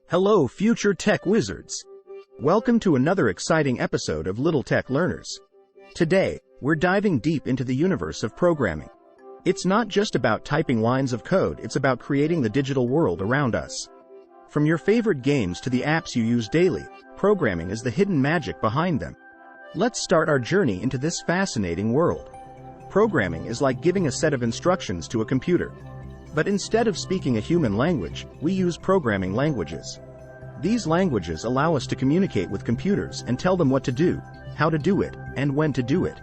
Hello, future tech wizards. Welcome to another exciting episode of Little Tech Learners. Today, we're diving deep into the universe of programming. It's not just about typing lines of code, it's about creating the digital world around us. From your favorite games to the apps you use daily, programming is the hidden magic behind them. Let's start our journey into this fascinating world. Programming is like giving a set of instructions to a computer. But instead of speaking a human language, we use programming languages. These languages allow us to communicate with computers and tell them what to do, how to do it, and when to do it.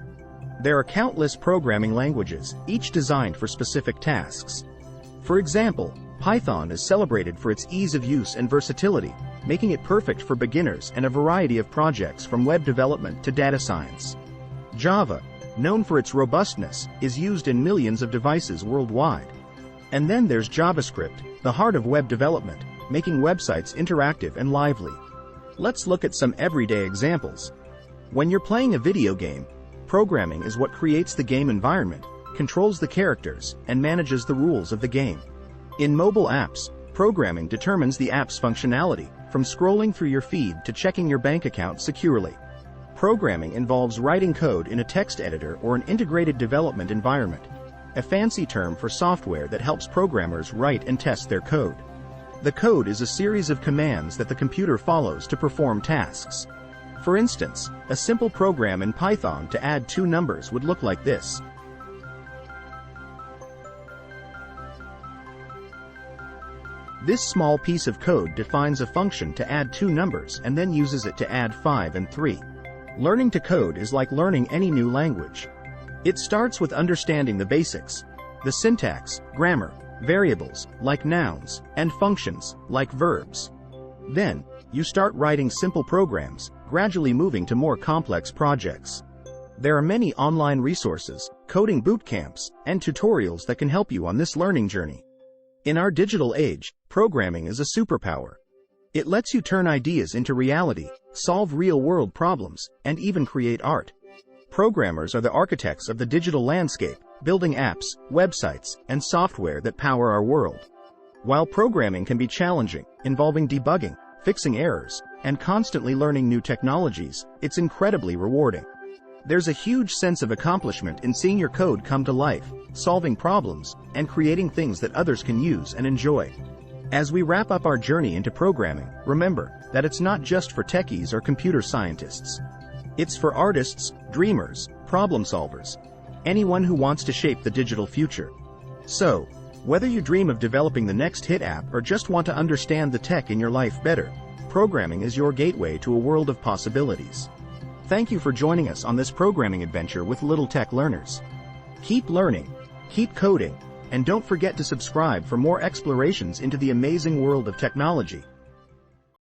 There are countless programming languages, each designed for specific tasks. For example, Python is celebrated for its ease of use and versatility, making it perfect for beginners and a variety of projects from web development to data science. Java, known for its robustness, is used in millions of devices worldwide. And then there's JavaScript, the heart of web development, making websites interactive and lively. Let's look at some everyday examples. When you're playing a video game, programming is what creates the game environment, controls the characters, and manages the rules of the game. In mobile apps, programming determines the app's functionality, from scrolling through your feed to checking your bank account securely. Programming involves writing code in a text editor or an integrated development environment, a fancy term for software that helps programmers write and test their code. The code is a series of commands that the computer follows to perform tasks. For instance, a simple program in Python to add two numbers would look like this. This small piece of code defines a function to add two numbers and then uses it to add 5 and 3. Learning to code is like learning any new language. It starts with understanding the basics, the syntax, grammar, variables, like nouns, and functions, like verbs. Then, you start writing simple programs, gradually moving to more complex projects. There are many online resources, coding boot camps, and tutorials that can help you on this learning journey. In our digital age, programming is a superpower. It lets you turn ideas into reality, solve real-world problems, and even create art. Programmers are the architects of the digital landscape, building apps, websites, and software that power our world. While programming can be challenging, involving debugging, fixing errors, and constantly learning new technologies, it's incredibly rewarding. There's a huge sense of accomplishment in seeing your code come to life, solving problems, and creating things that others can use and enjoy. As we wrap up our journey into programming, remember that it's not just for techies or computer scientists. It's for artists, dreamers, problem solvers, anyone who wants to shape the digital future. So, whether you dream of developing the next hit app or just want to understand the tech in your life better, programming is your gateway to a world of possibilities. Thank you for joining us on this programming adventure with Little Tech Learners. Keep learning, keep coding, and don't forget to subscribe for more explorations into the amazing world of technology.